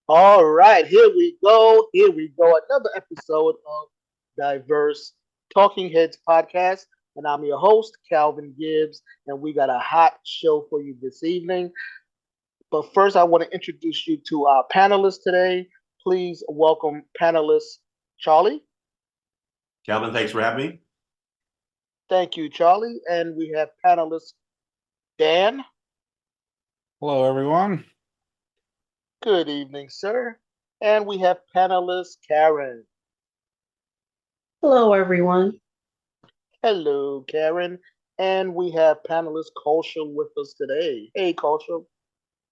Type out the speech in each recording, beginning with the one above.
All right, here we go. Here we go. Another episode of Diverse Talking Heads podcast. And I'm your host, Calvin Gibbs. And we got a hot show for you this evening. But first, I want to introduce you to our panelists today. Please welcome panelist Charlie. Calvin, thanks for having me. Thank you, Charlie. And we have panelist Dan. Hello, everyone. Good evening, sir. And we have panelist Karen. Hello, everyone. Hello, Karen. And we have panelist Kaushal with us today. Hey, Kaushal.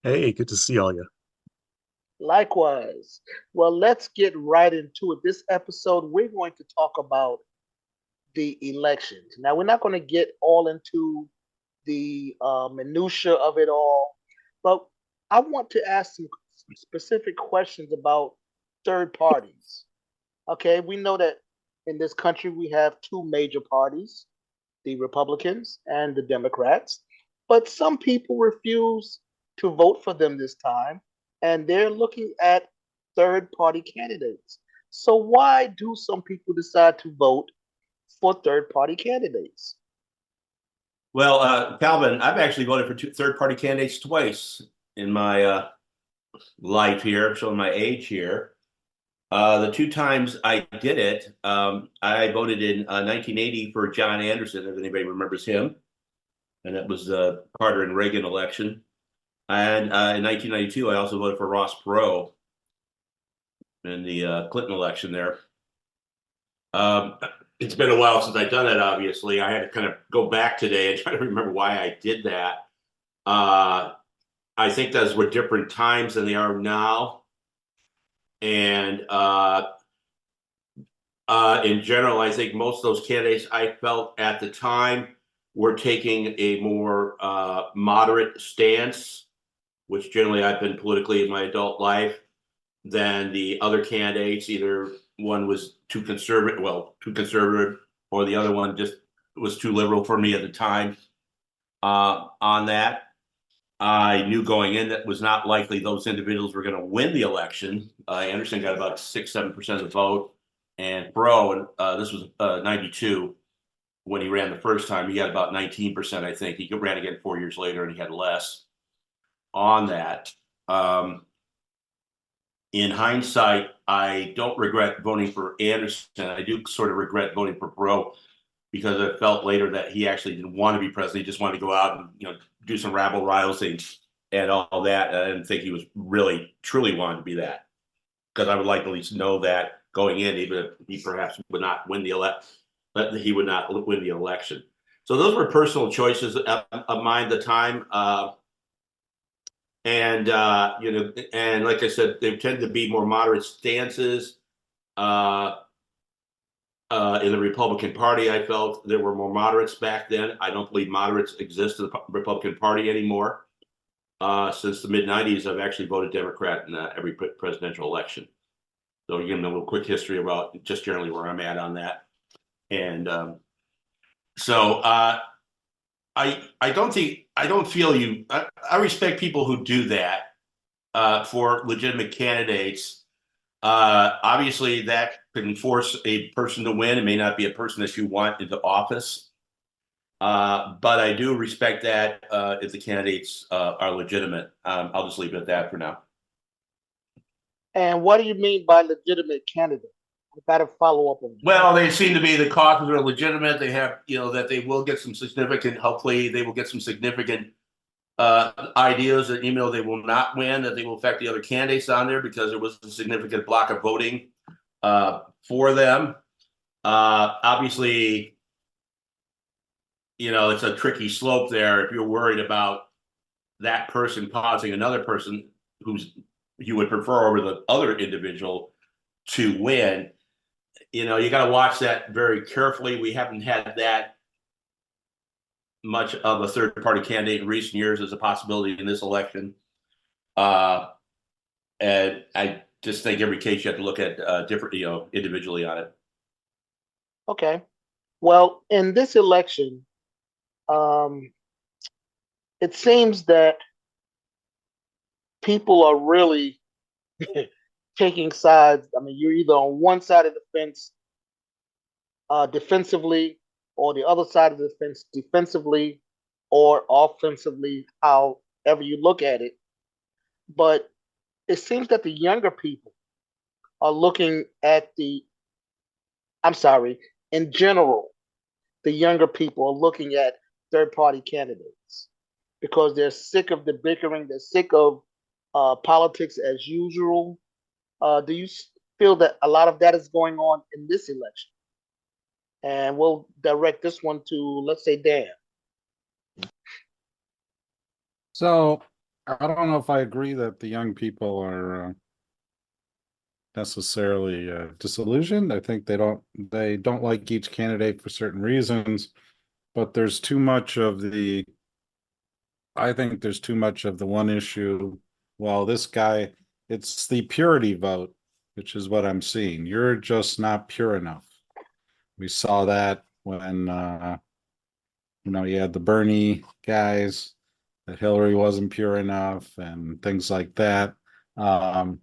Hey, good to see all you. Likewise. Well, let's get right into it. This episode, we're going to talk about the elections. Now, we're not going to get all into the minutia of it all, but I want to ask some specific questions about third parties. Okay, we know that in this country we have two major parties, the Republicans and the Democrats, but some people refuse to vote for them this time, and they're looking at third party candidates. So, why do some people decide to vote for third party candidates? Well, Calvin, I've actually voted for two third-party candidates twice in my life here, showing my age here. The two times I did it, I voted in 1980 for John Anderson, if anybody remembers him, and that was the Carter and Reagan election. And in 1992, I also voted for Ross Perot in the Clinton election there. It's been a while since I've done that, obviously. I had to kind of go back today and try to remember why I did that. I think those were different times than they are now. And in general, I think most of those candidates I felt at the time were taking a more moderate stance, which generally I've been politically in my adult life, than the other candidates. Either one was too conservative, or the other one just was too liberal for me at the time. On that, I knew going in that it was not likely those individuals were going to win the election. Anderson got about 6-7% of the vote, and Perot, this was 92 when he ran the first time, he got about 19%, I think. He ran again 4 years later, and he had less on that. In hindsight, I don't regret voting for Anderson. I do sort of regret voting for Perot because I felt later that he actually didn't want to be president. He just wanted to go out and do some rabble rousing and all that. I didn't think he was really truly wanted to be that, because I would like to at least know that going in, even if he perhaps would not win the he would not win the election. So those were personal choices of mine at the time. And like I said, they tend to be more moderate stances. In the Republican Party, I felt there were more moderates back then. I don't believe moderates exist in the Republican Party anymore. Since the mid-'90s, I've actually voted Democrat in every presidential election. So again, a little quick history about just generally where I'm at on that. And I respect people who do that for legitimate candidates. Obviously, that can force a person to win. It may not be a person that you want into office, but I do respect that if the candidates are legitimate. I'll just leave it at that for now. And what do you mean by legitimate candidate? I've got to follow up on that. Well, they seem to be, the causes are legitimate. They have, that they will get some significant, hopefully they will get some significant ideas that, they will not win, that they will affect the other candidates on there because there was a significant block of voting for them. Obviously, it's a tricky slope there. If you're worried about that person causing another person who's you would prefer over the other individual to win, you got to watch that very carefully. We haven't had that much of a third party candidate in recent years as a possibility in this election. And I just think every case you have to look at different, individually on it. Okay. Well, in this election, it seems that people are really taking sides. I mean, you're either on one side of the fence defensively, or the other side of the fence defensively, or offensively, however you look at it. But it seems that the younger people are looking at I'm sorry, in general, the younger people are looking at third party candidates because they're sick of the bickering, they're sick of politics as usual. Do you feel that a lot of that is going on in this election? And we'll direct this one to, let's say, Dan. So I don't know if I agree that the young people are necessarily disillusioned. I think they don't like each candidate for certain reasons, but there's too much of the I think there's too much of the one issue. Well, this guy, it's the purity vote, which is what I'm seeing. You're just not pure enough. We saw that when you had the Bernie guys, that Hillary wasn't pure enough and things like that. Um,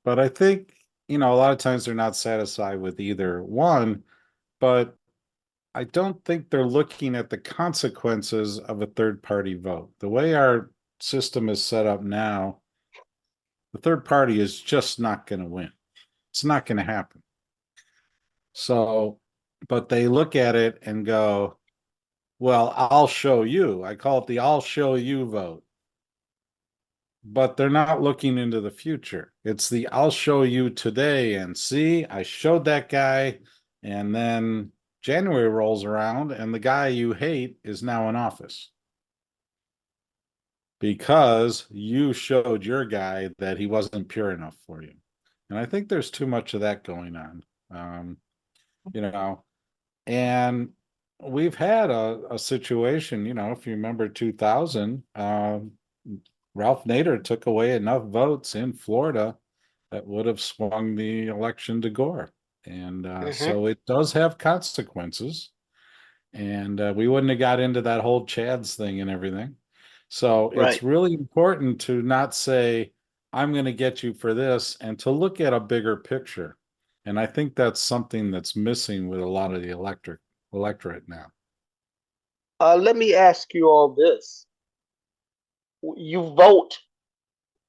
but I think, a lot of times they're not satisfied with either one, but I don't think they're looking at the consequences of a third party vote. The way our system is set up now, the third party is just not going to win. It's not going to happen. So, but they look at it and go, well, I'll show you. I call it the I'll show you vote. But they're not looking into the future. It's the I'll show you today and see, I showed that guy, and then January rolls around and the guy you hate is now in office because you showed your guy that he wasn't pure enough for you. And I think there's too much of that going on. You know, and we've had a situation, if you remember 2000, Ralph Nader took away enough votes in Florida that would have swung the election to Gore. And so it does have consequences. And we wouldn't have got into that whole Chads thing and everything. So Right. it's really important to not say, I'm going to get you for this, and to look at a bigger picture. And I think that's something that's missing with a lot of the electorate now. Let me ask you all this. You vote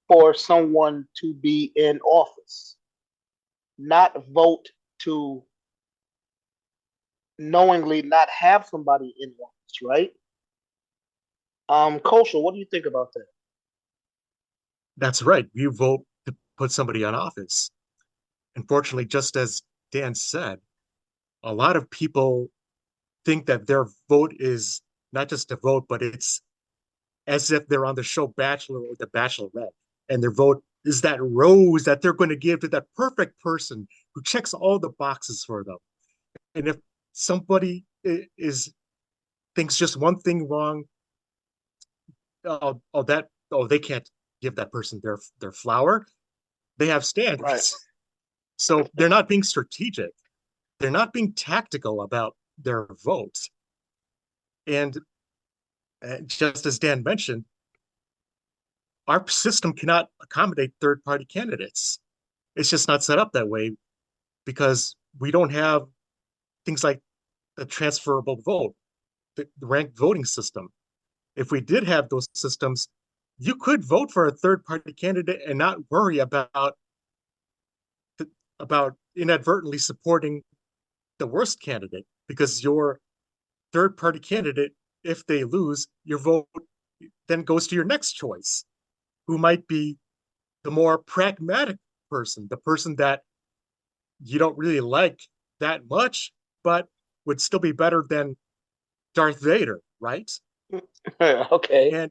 for someone to be in office, not vote to knowingly not have somebody in office, right? Kosha, what do you think about that? That's right. You vote to put somebody on office. Unfortunately, just as Dan said, a lot of people think that their vote is not just a vote, but it's as if they're on the show Bachelor or The Bachelorette, and their vote is that rose that they're going to give to that perfect person who checks all the boxes for them. And if somebody thinks just one thing wrong, they can't give that person their flower. They have standards. Right. So they're not being strategic. They're not being tactical about their votes. And just as Dan mentioned, our system cannot accommodate third-party candidates. It's just not set up that way because we don't have things like the transferable vote, the ranked voting system. If we did have those systems, you could vote for a third-party candidate and not worry about inadvertently supporting the worst candidate, because your third-party candidate, if they lose, your vote then goes to your next choice, who might be the more pragmatic person, the person that you don't really like that much, but would still be better than Darth Vader, right? Okay.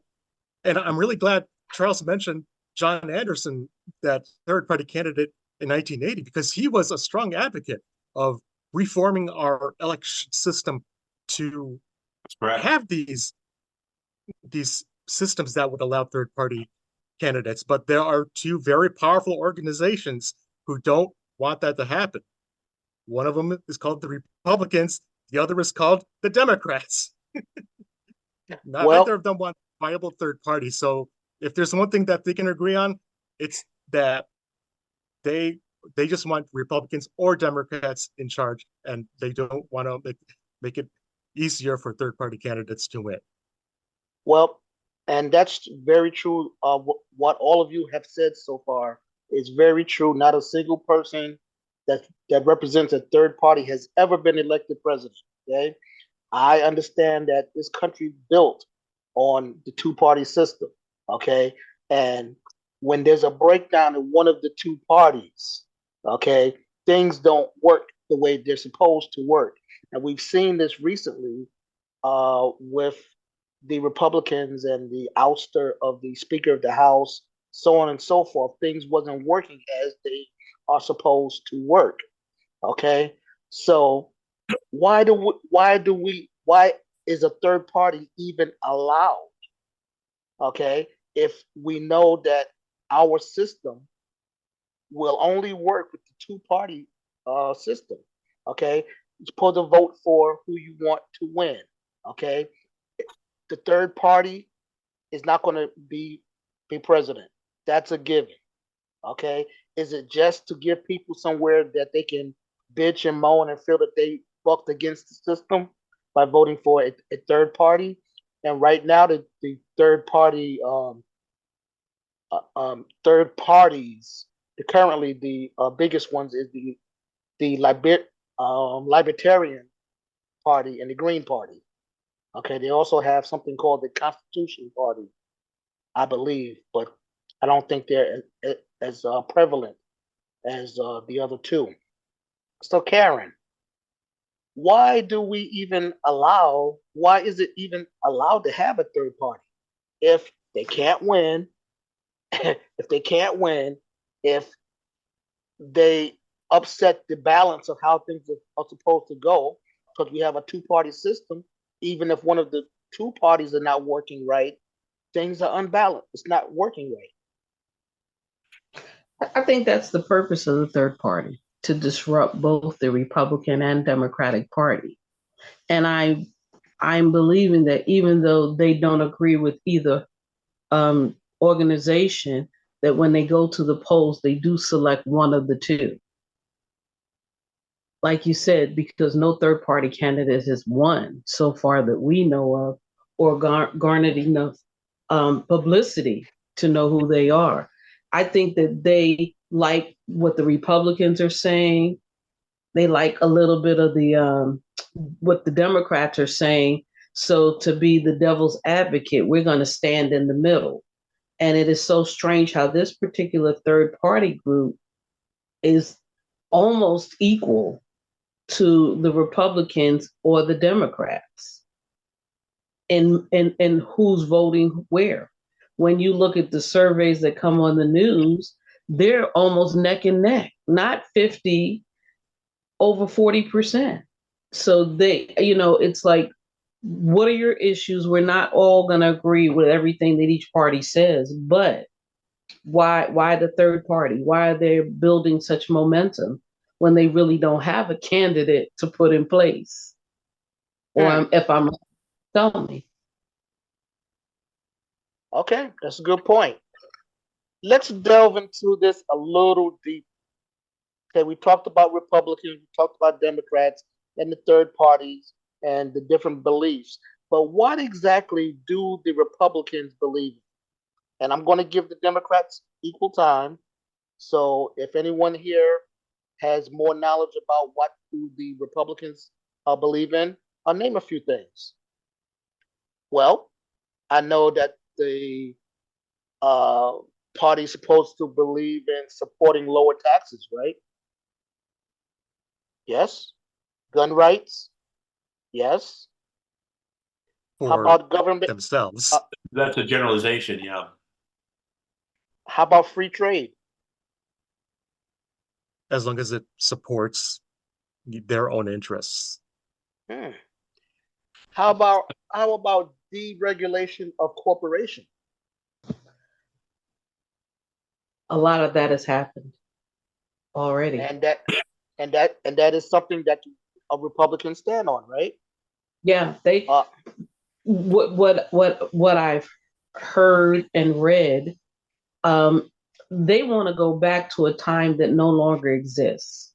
And I'm really glad Charles mentioned John Anderson, that third-party candidate in 1980, because he was a strong advocate of reforming our election system to have these systems that would allow third-party candidates. But there are two very powerful organizations who don't want that to happen. One of them is called the Republicans. The other is called the Democrats. Neither of them want viable third party. So if there's one thing that they can agree on, It's that they just want Republicans or Democrats in charge, and they don't want to make it easier for third-party candidates to win. Well, and that's very true. What all of you have said so far is very true. Not a single person that represents a third party has ever been elected president. Okay, I understand that this country built on the two-party system. Okay, and when there's a breakdown in one of the two parties, okay, things don't work the way they're supposed to work. And we've seen this recently with the Republicans and the ouster of the Speaker of the House, so on and so forth. Things wasn't working as they are supposed to work. Okay, so why is a third party even allowed? Okay, if we know that our system will only work with the two-party system. Okay, you're supposed to vote for who you want to win. Okay, the third party is not going to be president. That's a given. Okay, is it just to give people somewhere that they can bitch and moan and feel that they bucked against the system by voting for a third party? And right now, the third party third parties, currently the biggest ones is the Libertarian Party and the Green Party. Okay, they also have something called the Constitution Party, I believe, but I don't think they're as prevalent as the other two. So, Karen, why is it even allowed to have a third party if they can't win? If they can't win, if they upset the balance of how things are supposed to go, because we have a two-party system, even if one of the two parties are not working right, things are unbalanced. It's not working right. I think that's the purpose of the third party, to disrupt both the Republican and Democratic Party. And I'm believing that even though they don't agree with either organization, that when they go to the polls, they do select one of the two. Like you said, because no third party candidate has won so far that we know of, or garnered enough publicity to know who they are. I think that they like what the Republicans are saying. They like a little bit of the what the Democrats are saying. So to be the devil's advocate, we're going to stand in the middle. And it is so strange how this particular third party group is almost equal to the Republicans or the Democrats in who's voting where. When you look at the surveys that come on the news, they're almost neck and neck, not 50, over 40%. So they, it's like, what are your issues? We're not all going to agree with everything that each party says, but why the third party? Why are they building such momentum when they really don't have a candidate to put in place? Or if I'm telling me. Okay, that's a good point. Let's delve into this a little deeper. Okay, we talked about Republicans, we talked about Democrats and the third parties and the different beliefs. But what exactly do the Republicans believe in? And I'm going to give the Democrats equal time. So if anyone here has more knowledge about what do the Republicans believe in, I'll name a few things. Well, I know that the party's supposed to believe in supporting lower taxes, right? Yes. Gun rights? Yes. How For about government? themselves, That's a generalization, yeah. How about free trade? as long as it supports their own interests. Hmm. How about deregulation of corporation? A lot of that has happened already. And that is something that a Republican stand on, right? Yeah, they what I've heard and read, they want to go back to a time that no longer exists.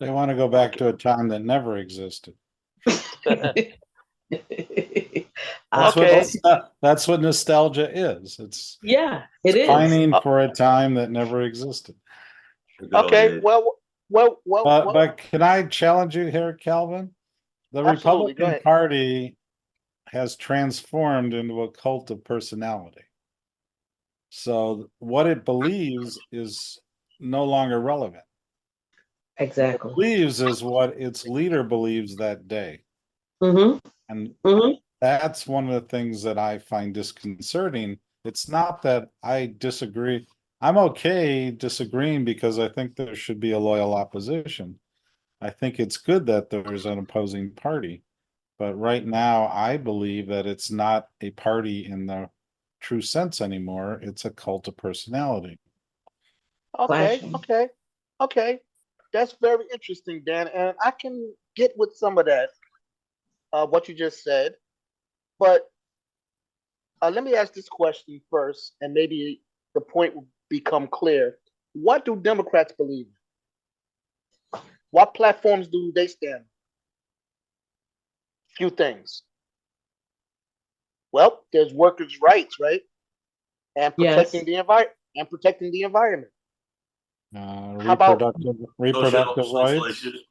They want to go back to a time that never existed. Okay. That's what nostalgia is. It's Yeah, it is. pining for a time that never existed. The good old Okay. days. But can I challenge you here, Calvin? The Absolutely. Go Republican ahead. Party has transformed into a cult of personality. So what it believes is no longer relevant. Exactly. Believes is what its leader believes that day. Mm-hmm. And Mm-hmm. that's one of the things that I find disconcerting. It's not that I disagree. I'm okay disagreeing because I think there should be a loyal opposition. I think it's good that there's an opposing party. But right now, I believe that it's not a party in the true sense anymore. It's a cult of personality. Okay. Clashing. Okay. That's very interesting, Dan, and I can get with some of that, what you just said. But let me ask this question first, and maybe the point will become clear. What do Democrats believe in? What platforms do they stand on? Few things. Well, there's workers' rights, right? And Yes. protecting the environment. How about Reproductive Social rights. issues.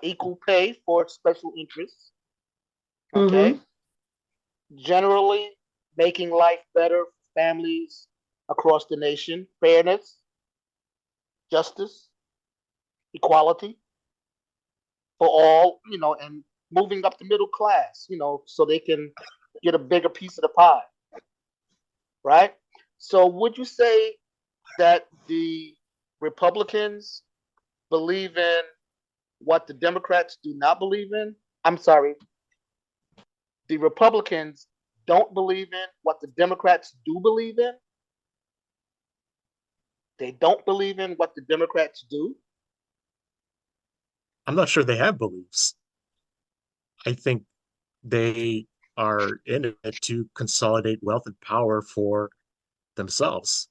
equal pay for special interests? Okay. Mm-hmm. Generally making life better for families across the nation, fairness, justice, equality for all, and moving up the middle class, so they can get a bigger piece of the pie, right? So would you say that the Republicans believe in what the Democrats do not believe in? I'm sorry, the Republicans don't believe in what the Democrats do believe in? They don't believe in what the Democrats do? I'm not sure they have beliefs. I think they are in it to consolidate wealth and power for themselves.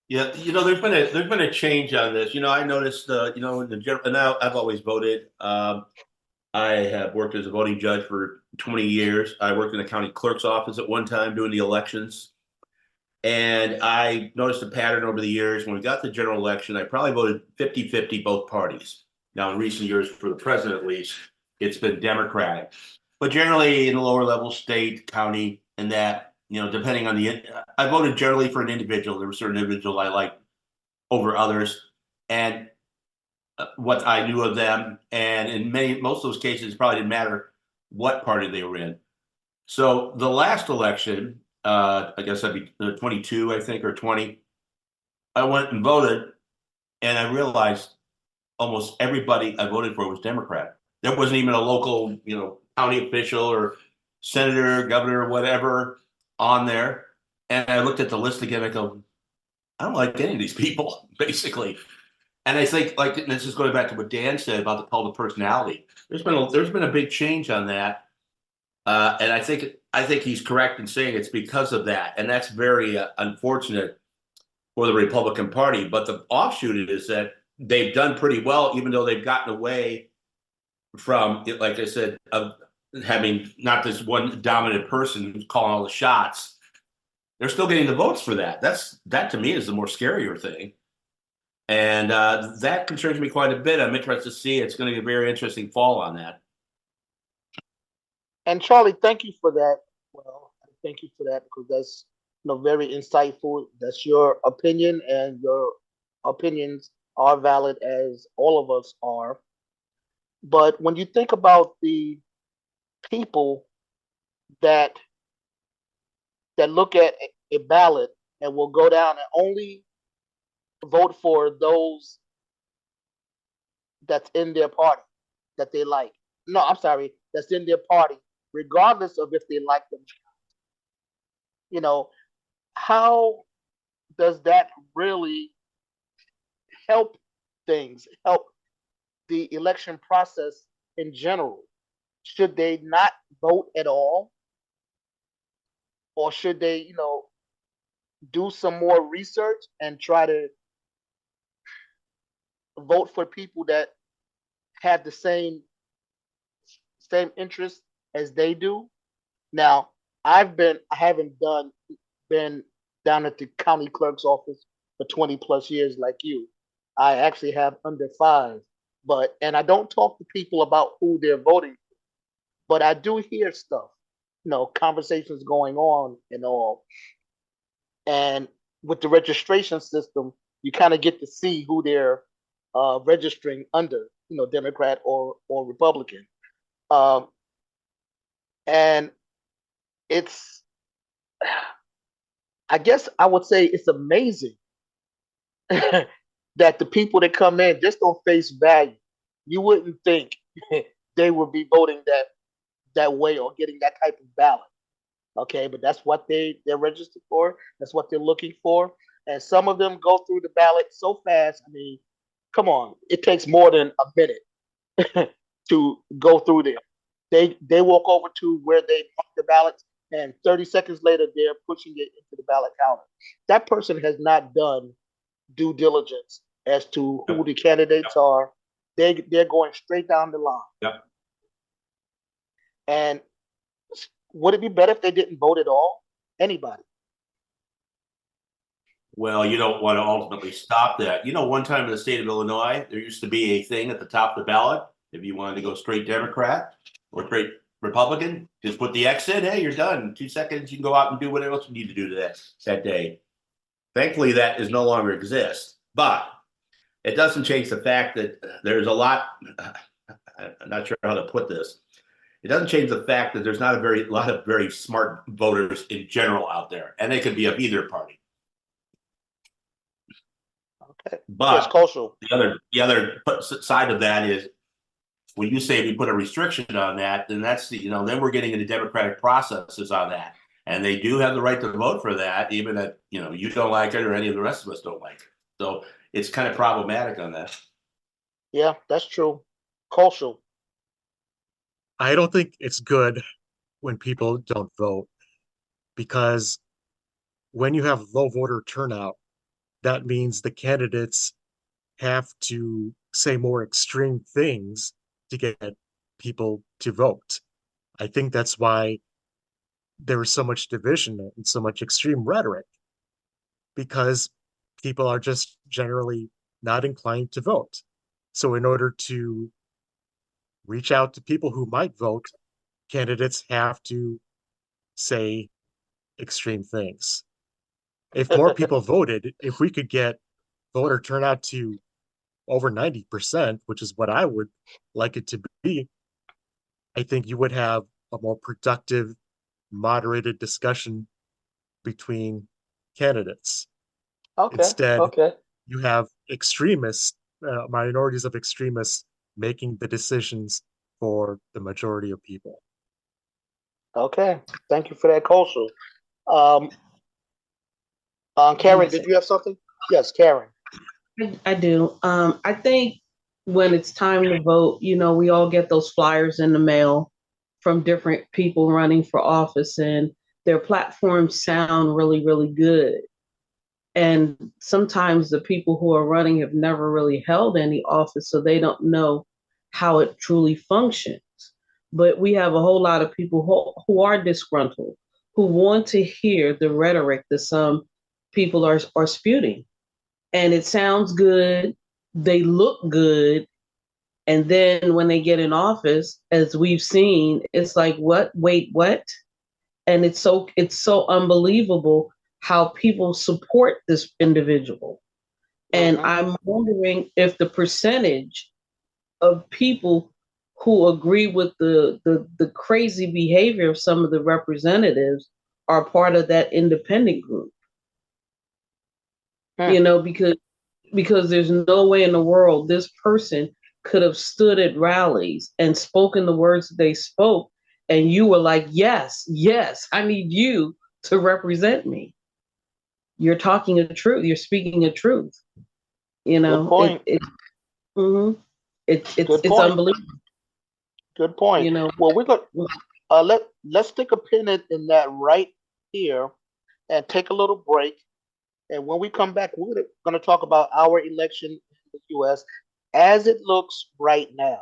Yeah, there's been a change on this. I noticed in the general, and now I've always voted. I have worked as a voting judge for 20 years. I worked in the county clerk's office at one time doing the elections. And I noticed a pattern over the years. When we got the general election, I probably voted 50-50 both parties. Now, in recent years, for the president at least, it's been Democratic. But generally, in the lower level, state, county, and that, depending on I voted generally for an individual. There were certain individuals I liked over others, and what I knew of them. And in most of those cases, it probably didn't matter what party they were in. So the last election, I guess that'd be 22, I think, or 20. I went and voted, and I realized almost everybody I voted for was Democrat. There wasn't even a local, county official or senator, governor, whatever on there. And I looked at the list again. I go, I don't like any of these people, basically. And I think, like, and this is going back to what Dan said about the cult of personality. There's been a big change on that. And I think he's correct in saying it's because of that, and that's very unfortunate for the Republican Party. But the offshoot is that they've done pretty well, even though they've gotten away from, like I said, of having not this one dominant person who's calling all the shots. They're still getting the votes for that. That to me is the more scarier thing, and that concerns me quite a bit. I'm interested to see. It's going to be a very interesting fall on that. And Charlie, thank you for that. Well, thank you for that because that's very insightful. That's your opinion, and your opinions are valid as all of us are. But when you think about the people that look at a ballot and will go down and only vote for those that's in their party that they like. No, I'm sorry, that's in their party, regardless of if they like them. How does that really help help the election process in general? Should they not vote at all? or should they, do some more research and try to vote for people that have the same interests as they do? Now, I haven't been down at the county clerk's office for 20 plus years like you. I actually have under five, and I don't talk to people about who they're voting, but I do hear stuff, conversations going on and all. And with the registration system, you kind of get to see who they're registering under, Democrat or Republican. Um, and it's, I guess I would say it's amazing that the people that come in just on face value, you wouldn't think they would be voting that way or getting that type of ballot. Okay, but that's what they're registered for. That's what they're looking for. And some of them go through the ballot so fast. I mean, come on, it takes more than a minute to go through there. They walk over to where they mark the ballots, and 30 seconds later, they're pushing it into the ballot counter. That person has not done due diligence as to who the candidates are. They're going straight down the line. Yep. And would it be better if they didn't vote at all? Anybody? Well, you don't want to ultimately stop that. One time in the state of Illinois, there used to be a thing at the top of the ballot. If you wanted to go straight Democrat or straight Republican, just put the X in. Hey, you're done. 2 seconds, you can go out and do whatever else you need to do that day. Thankfully, that is no longer exists. But it doesn't change the fact that there's a lot. I'm not sure how to put this. It doesn't change the fact that there's not a lot of very smart voters in general out there, and they could be of either party. Okay. But yes, Kosho. the other side of that is when you say we put a restriction on that, then that's then we're getting into democratic processes on that, and they do have the right to vote for that, even if you don't like it or any of the rest of us don't like it. So it's kind of problematic on that. Yeah, that's true. Kosho. I don't think it's good when people don't vote, because when you have low voter turnout, that means the candidates have to say more extreme things to get people to vote. I think that's why there is so much division and so much extreme rhetoric, because people are just generally not inclined to vote. So in order to reach out to people who might vote, candidates have to say extreme things. If more people voted, if we could get voter turnout to over 90%, which is what I would like it to be, I think you would have a more productive, moderated discussion between candidates. Okay. Instead, Okay. you have extremists, minorities of extremists making the decisions for the majority of people. Okay. Thank you for that, Kosho. Karen, did you have something? Yes, Karen. I do. I think when it's time to vote, we all get those flyers in the mail from different people running for office, and their platforms sound really, really good. And sometimes the people who are running have never really held any office, so they don't know how it truly functions. But we have a whole lot of people who are disgruntled, who want to hear the rhetoric that some people are spewing. And it sounds good, they look good, and then when they get in office, as we've seen, it's like, what? Wait, what? And it's so unbelievable how people support this individual. And I'm wondering if the percentage of people who agree with the crazy behavior of some of the representatives are part of that independent group. Because there's no way in the world this person could have stood at rallies and spoken the words that they spoke, and you were like, yes, I need you to represent me. You're talking a truth. You're speaking a truth. Good point. It's unbelievable. Good point. Well, we're going. Let's stick a pin in that right here and take a little break. And when we come back, we're going to talk about our election in the U.S. as it looks right now.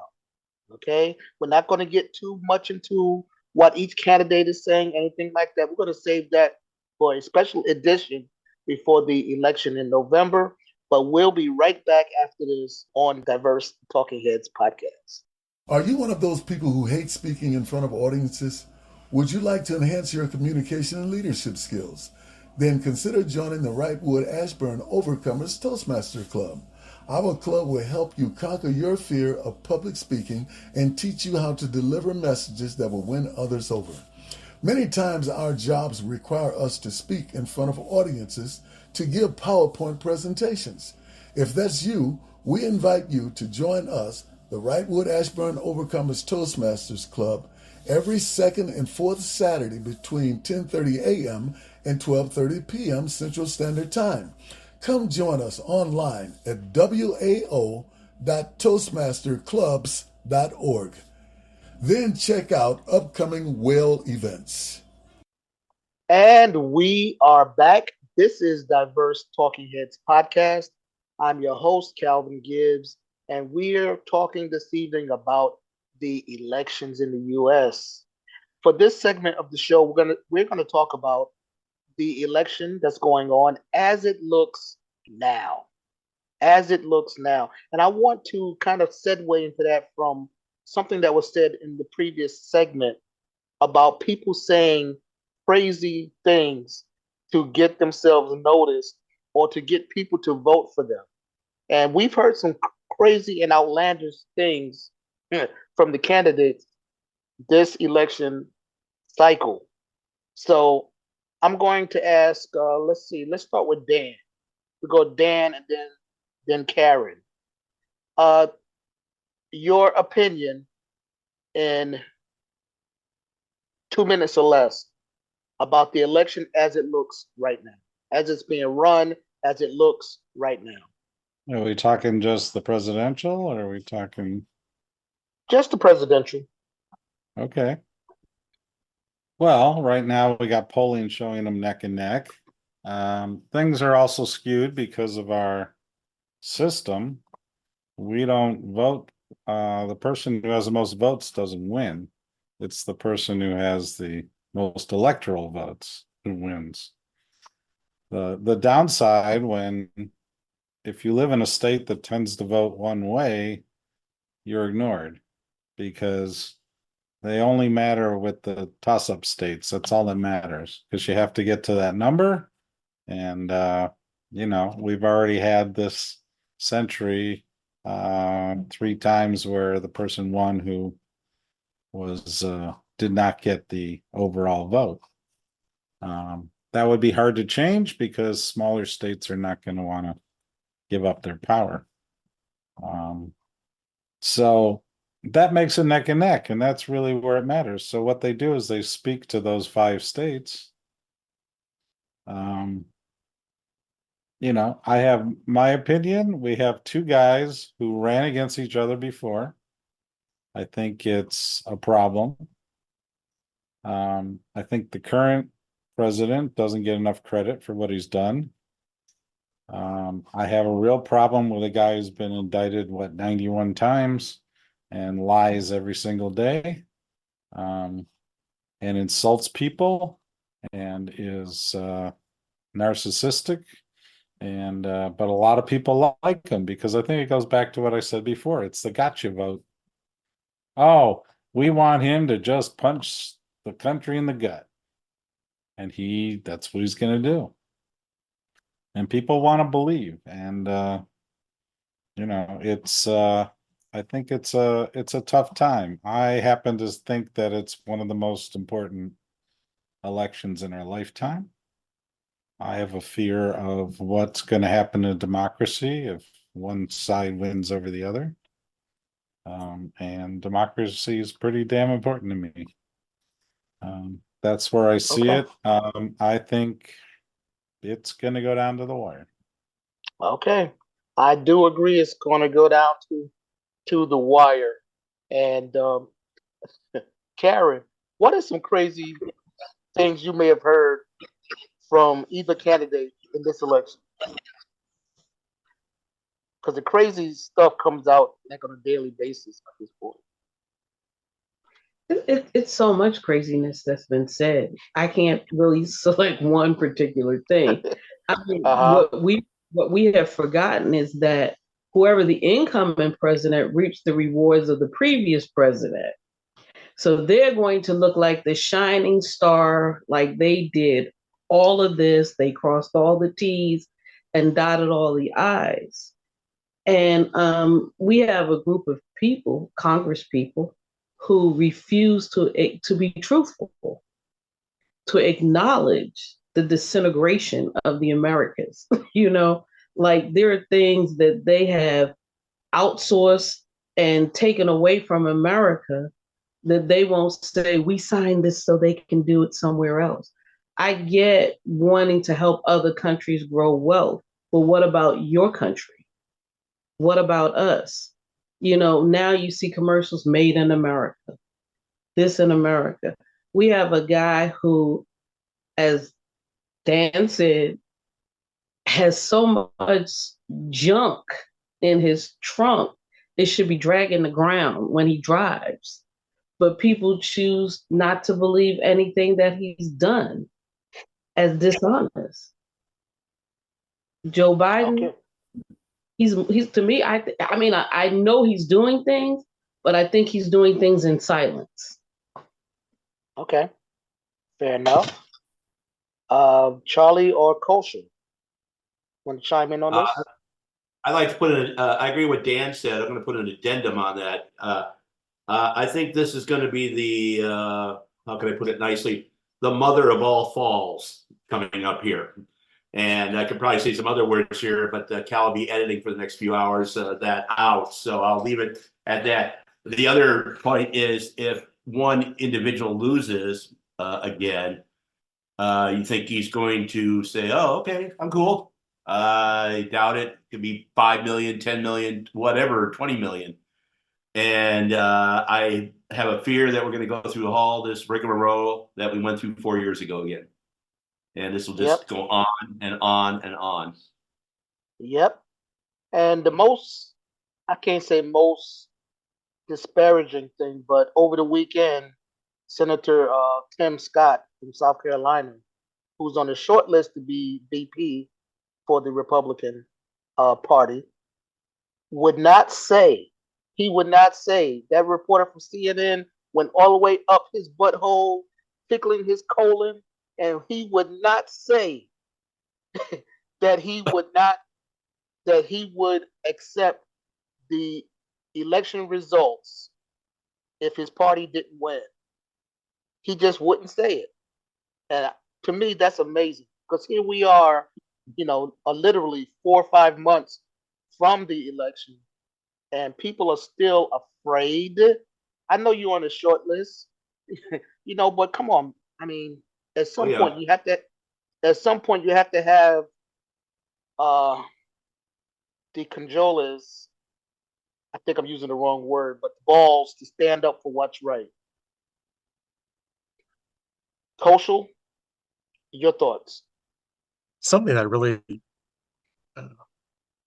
Okay? We're not going to get too much into what each candidate is saying, anything like that. We're going to save that for a special edition before the election in November. But we'll be right back after this on Diverse Talking Heads podcast. Are you one of those people who hate speaking in front of audiences? Would you like to enhance your communication and leadership skills? Then consider joining the Wrightwood Ashburn Overcomers Toastmaster Club. Our club will help you conquer your fear of public speaking and teach you how to deliver messages that will win others over. Many times our jobs require us to speak in front of audiences to give PowerPoint presentations. If that's you, we invite you to join us, the Wrightwood Ashburn Overcomers Toastmasters Club, every second and fourth Saturday between 10:30 a.m. and 12:30 p.m. Central Standard Time. Come join us online at wao.toastmasterclubs.org. Then check out upcoming WHALE events. And we are back. This is Diverse Talking Heads podcast. I'm your host, Calvin Gibbs, and we're talking this evening about the elections in the U.S. For this segment of the show, we're gonna talk about the election that's going on as it looks now. As it looks now. And I want to kind of segue into that from something that was said in the previous segment about people saying crazy things to get themselves noticed or to get people to vote for them. And we've heard some crazy and outlandish things from the candidates this election cycle. So I'm going to ask, let's start with Dan. We go Dan and then Karen. Your opinion in 2 minutes or less about the election as it looks right now, as it's being run, as it looks right now. Are we talking just the presidential, or are we talking? Just the presidential. Okay. Well, right now we got polling showing them neck and neck. Things are also skewed because of our system. We don't vote. The person who has the most votes doesn't win. It's the person who has the most electoral votes who wins. The downside if you live in a state that tends to vote one way, you're ignored because they only matter with the toss-up states. That's all that matters because you have to get to that number. And, we've already had this century 3 times where the person won who did not get the overall vote. That would be hard to change because smaller states are not going to want to give up their power. So that makes it neck and neck, and that's really where it matters. So what they do is they speak to those 5 states. I have my opinion. We have 2 guys who ran against each other before. I think it's a problem. I think the current president doesn't get enough credit for what he's done. I have a real problem with a guy who's been indicted 91 times and lies every single day, and insults people and is narcissistic. And but a lot of people like him because I think it goes back to what I said before. It's the gotcha vote. Oh, we want him to just punch the country in the gut. And that's what he's going to do. And people want to believe. And, it's, I think it's a tough time. I happen to think that it's one of the most important elections in our lifetime. I have a fear of what's going to happen in democracy if one side wins over the other. And democracy is pretty damn important to me. That's where I see it. I think it's going to go down to the wire. Okay. I do agree it's going to go down to the wire. And Karen, what are some crazy things you may have heard from either candidate in this election? Because the crazy stuff comes out like on a daily basis at this point. It's so much craziness that's been said. I can't really select one particular thing. I mean, Uh-huh. what we have forgotten is that whoever the incoming president reaped the rewards of the previous president. So they're going to look like the shining star, like they did all of this. They crossed all the T's and dotted all the I's. And we have a group of people, Congress people, who refuse to be truthful, to acknowledge the disintegration of the Americas. You know, like there are things that they have outsourced and taken away from America that they won't say, we signed this so they can do it somewhere else. I get wanting to help other countries grow wealth, but what about your country? What about us? You know, now you see commercials made in America, this in America. We have a guy who, as Dan said, has so much junk in his trunk, it should be dragging the ground when he drives. But people choose not to believe anything that he's done as dishonest. Joe Biden, Okay. he's to me, I mean, I know he's doing things, but I think he's doing things in silence. Okay. Fair enough. Charlie or Kosher? Want to chime in on this? I'd like to put in, I agree with Dan said. I'm going to put an addendum on that. I think this is going to be the, how can I put it nicely, the mother of all falls coming up here. And I could probably say some other words here, but Cal will be editing for the next few hours that out. So I'll leave it at that. The other point is if one individual loses again, you think he's going to say, oh, okay, I'm cool. I doubt it. It could be 5 million, 10 million, whatever, 20 million. And I have a fear that we're going to go through all this rigmarole that we went through 4 years ago again. And this will just go on and on and on. Yep. And the most, I can't say most disparaging thing, but over the weekend, Senator Tim Scott from South Carolina, who's on the short list to be VP for the Republican Party, would not say, that reporter from CNN went all the way up his butthole, tickling his colon, and he would not say that he would accept the election results if his party didn't win. He just wouldn't say it. And to me, that's amazing because here we are, literally 4 or 5 months from the election, and people are still afraid. I know you're on the short list, but come on. I mean, at some point you have to have the controllers. I think I'm using the wrong word, but balls to stand up for what's right. Koshal, your thoughts? Something that really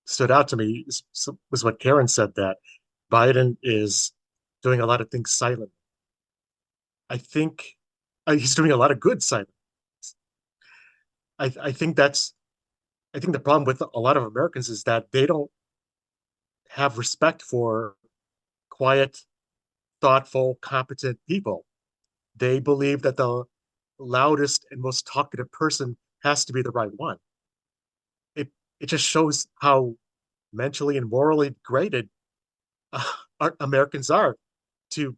stood out to me was what Karen said, that Biden is doing a lot of things silently. I think he's doing a lot of good silently. I think the problem with a lot of Americans is that they don't have respect for quiet, thoughtful, competent people. They believe that the loudest and most talkative person has to be the right one. It just shows how mentally and morally degraded Americans are to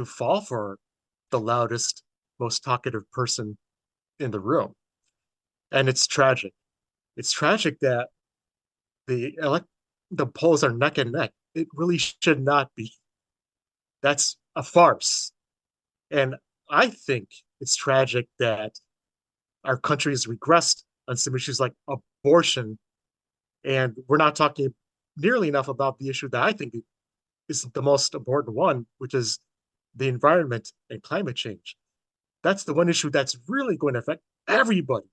fall for the loudest, most talkative person in the room. And it's tragic. It's tragic that the polls are neck and neck. It really should not be. That's a farce. And I think it's tragic that our country has regressed on some issues like abortion, and we're not talking nearly enough about the issue that I think is the most important one, which is the environment and climate change. That's the one issue that's really going to affect everybody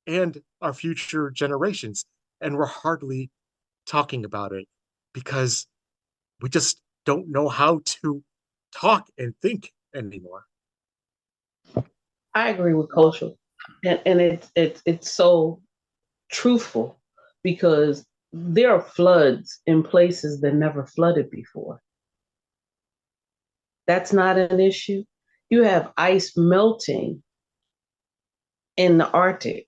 and our future generations. And we're hardly talking about it because we just don't know how to talk and think anymore. I agree with Culture, and it's so truthful because there are floods in places that never flooded before. That's not an issue. You have ice melting in the Arctic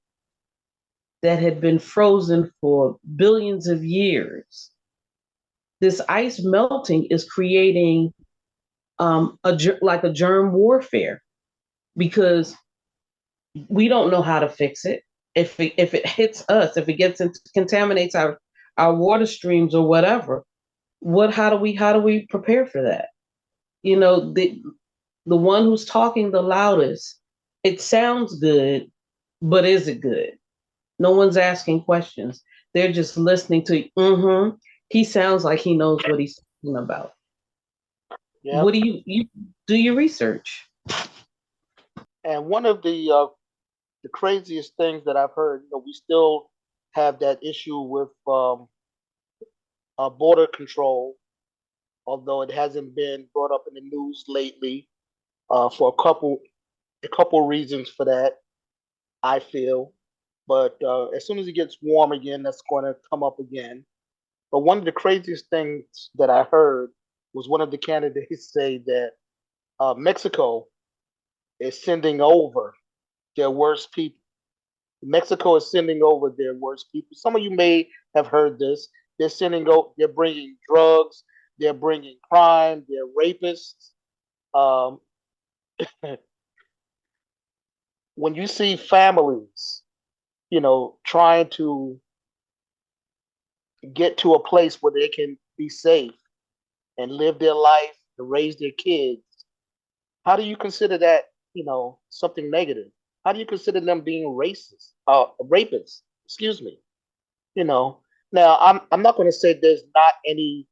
that had been frozen for billions of years. This ice melting is creating like a germ warfare because we don't know how to fix it. If it hits us, if it contaminates our water streams or whatever, how do we prepare for that? You know, the one who's talking the loudest, it sounds good, but is it good? No one's asking questions. They're just listening to, he sounds like he knows what he's talking about. Yeah. What do you do your research? And one of the craziest things that I've heard, we still have that issue with border control, although it hasn't been brought up in the news lately for a couple reasons for that, I feel. But as soon as it gets warm again, that's going to come up again. But one of the craziest things that I heard was one of the candidates say that Mexico is sending over their worst people. Mexico is sending over their worst people. Some of you may have heard this. They're bringing drugs, they're bringing crime, they're rapists. Um, when you see families, trying to get to a place where they can be safe and live their life and raise their kids, how do you consider that, something negative? How do you consider them being racist, rapists? Excuse me. Now I'm not going to say there's not any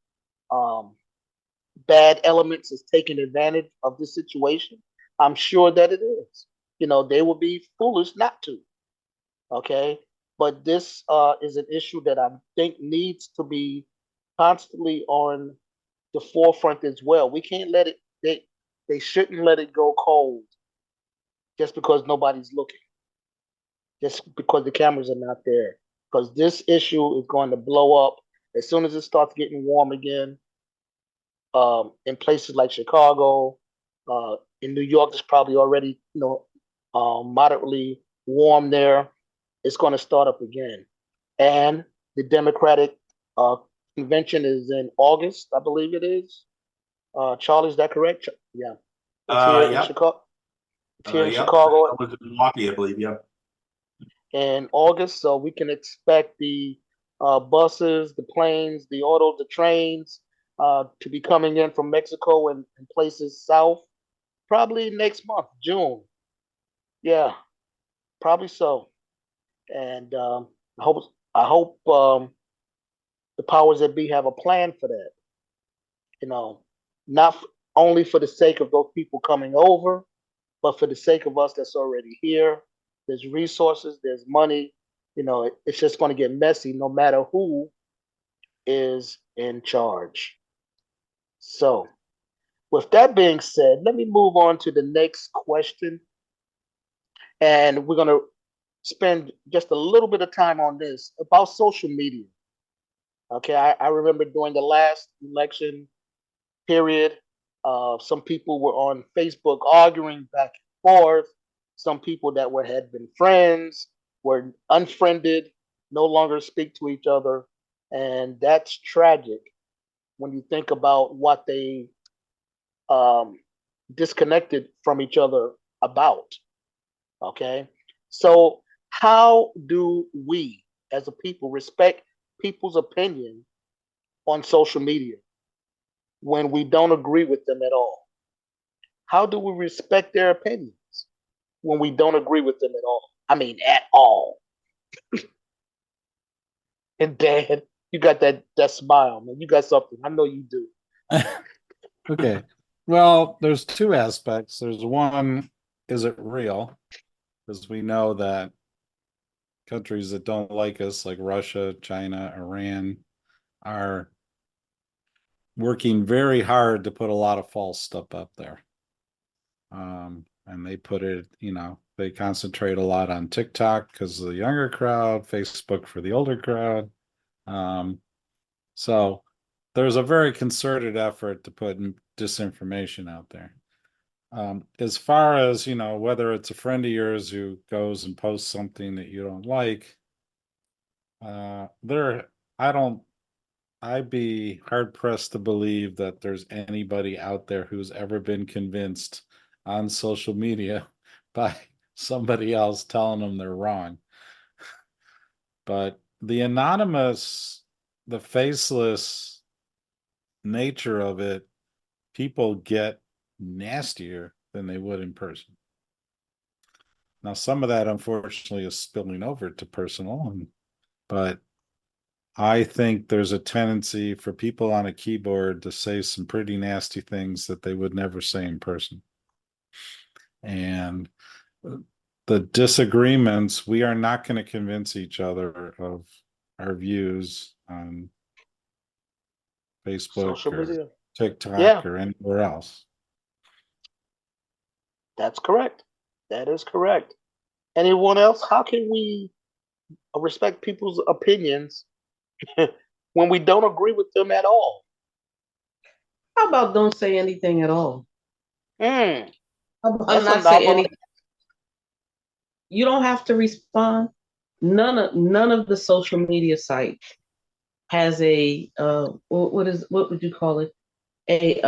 bad elements that's taking advantage of this situation. I'm sure that it is. They would be foolish not to. Okay, but this is an issue that I think needs to be constantly on the forefront as well. We can't let it. They shouldn't let it go cold just because nobody's looking, just because the cameras are not there. Because this issue is going to blow up as soon as it starts getting warm again. In places like Chicago, in New York, it's probably already moderately warm there. It's going to start up again, and the Democratic convention is in August, I believe it is. Charlie, is that correct? Yeah, it's here in Chicago. It's here in Chicago. I was in Milwaukee, I believe. Yeah. In August, so we can expect the buses, the planes, the autos, the trains to be coming in from Mexico and places south, probably next month, June. Yeah, probably so. And I hope the powers that be have a plan for that. Not only for the sake of those people coming over, but for the sake of us that's already here. There's resources, there's money. It's just going to get messy no matter who is in charge. So, with that being said, let me move on to the next question. And we're going to spend just a little bit of time on this about social media. Okay, I remember during the last election period, some people were on Facebook arguing back and forth. Some people that had been friends were unfriended, no longer speak to each other. And that's tragic when you think about what they disconnected from each other about. Okay, so how do we as a people respect people's opinion on social media when we don't agree with them at all? How do we respect their opinions when we don't agree with them at all? I mean, at all. And Dan, you got that smile, man. You got something. I know you do. Okay. Well, there's two aspects. There's one, is it real? Because we know that countries that don't like us, like Russia, China, Iran, are working very hard to put a lot of false stuff up there. And they put it, they concentrate a lot on TikTok because of the younger crowd, Facebook for the older crowd. So there's a very concerted effort to put disinformation out there. As far as, whether it's a friend of yours who goes and posts something that you don't like, I'd be hard pressed to believe that there's anybody out there who's ever been convinced on social media by somebody else telling them they're wrong. But the anonymous, the faceless nature of it, people get nastier than they would in person. Now, some of that, unfortunately, is spilling over to personal, but I think there's a tendency for people on a keyboard to say some pretty nasty things that they would never say in person. And the disagreements, we are not going to convince each other of our views on Facebook Social or media. TikTok Yeah. or anywhere else. That's correct. That is correct. Anyone else? How can we respect people's opinions when we don't agree with them at all? How about don't say anything at all? Mm, How about that's a not say novel. anything? You don't have to respond. None of the social media sites has a what would you call it? A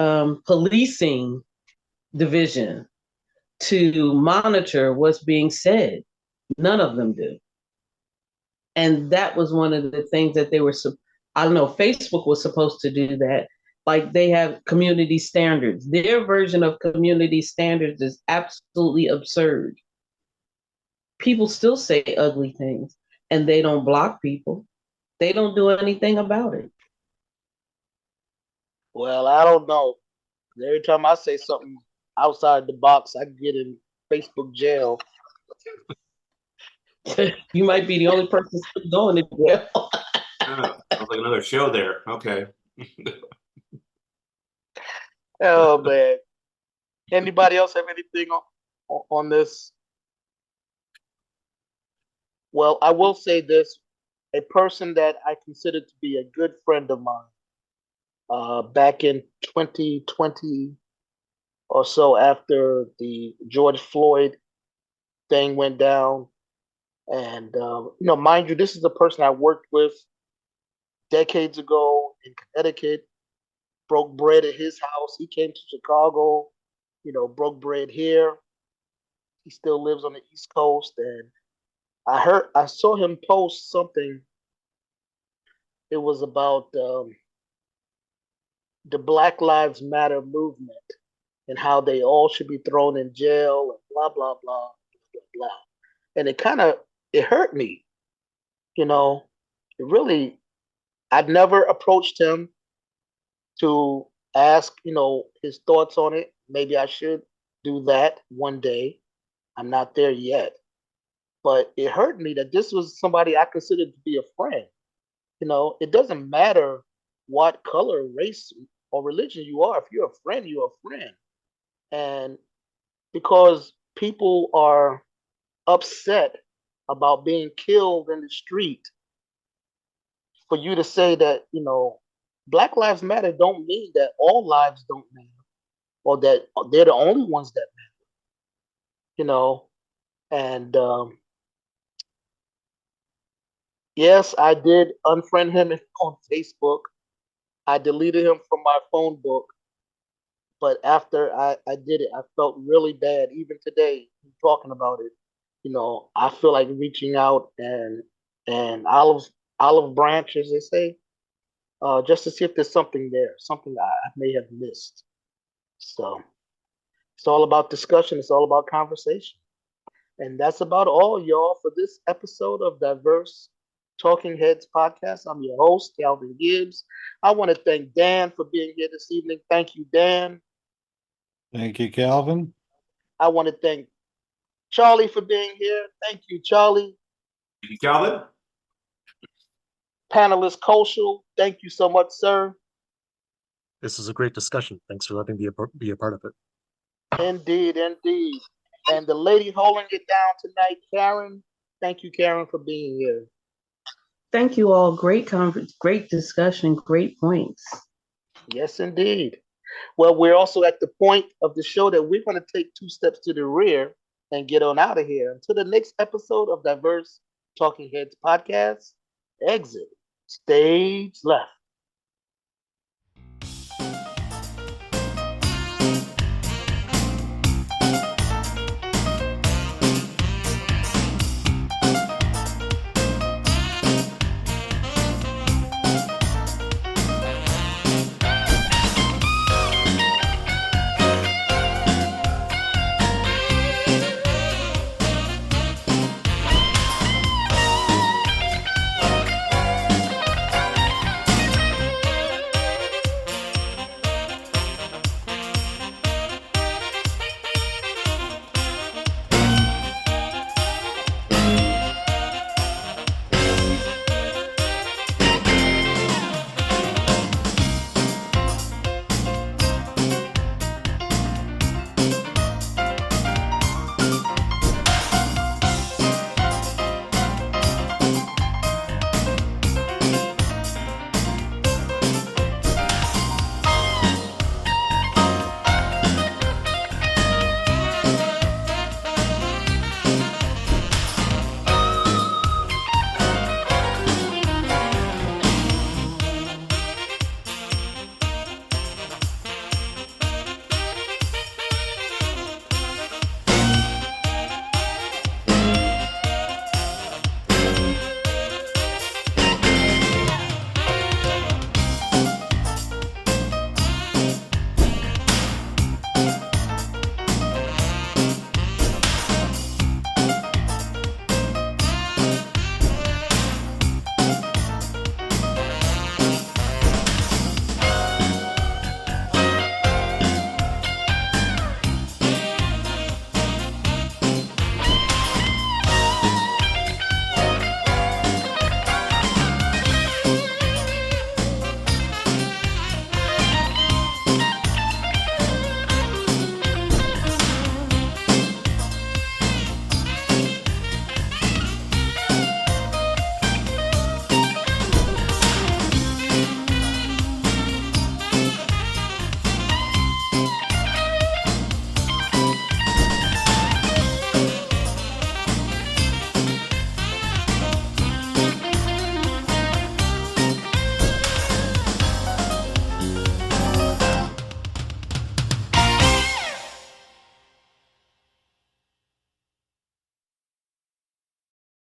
policing division to monitor what's being said. None of them do. And that was one of the things that they were, I don't know, Facebook was supposed to do that. Like they have community standards. Their version of community standards is absolutely absurd. People still say ugly things and they don't block people. They don't do anything about it. Well, I don't know. Every time I say something outside the box, I get in Facebook jail. You might be the only person still going to jail. Oh, sounds like another show there. Okay. Oh man. Anybody else have anything on this? Well, I will say this. A person that I consider to be a good friend of mine, back in 2020 or so, after the George Floyd thing went down, and mind you, this is a person I worked with decades ago in Connecticut. Broke bread at his house. He came to Chicago, broke bread here. He still lives on the East Coast, and I saw him post something. It was about the Black Lives Matter movement and how they all should be thrown in jail and blah blah blah blah blah. And it hurt me, you know. It really. I'd never approached him to ask, his thoughts on it. Maybe I should do that one day. I'm not there yet. But it hurt me that this was somebody I considered to be a friend. It doesn't matter what color, race, or religion you are. If you're a friend, you're a friend. And because people are upset about being killed in the street, for you to say that, Black Lives Matter don't mean that all lives don't matter or that they're the only ones that matter. And yes, I did unfriend him on Facebook. I deleted him from my phone book. But after I did it, I felt really bad. Even today, talking about it, I feel like reaching out and olive branch, as they say, just to see if there's something there, something I may have missed. So it's all about discussion. It's all about conversation. And that's about all, y'all, for this episode of Diverse Talking Heads podcast. I'm your host, Calvin Gibbs. I want to thank Dan for being here this evening. Thank you, Dan. Thank you, Calvin. I want to thank Charlie for being here. Thank you, Charlie. Thank you, Calvin. Panelist Koshal, thank you so much, sir. This is a great discussion. Thanks for letting me be a part of it. Indeed, indeed. And the lady holding it down tonight, Karen. Thank you, Karen, for being here. Thank you all. Great conference, great discussion, great points. Yes, indeed. Well, we're also at the point of the show that we're going to take 2 steps to the rear and get on out of here. Until the next episode of Diverse Talking Heads podcast, exit stage left.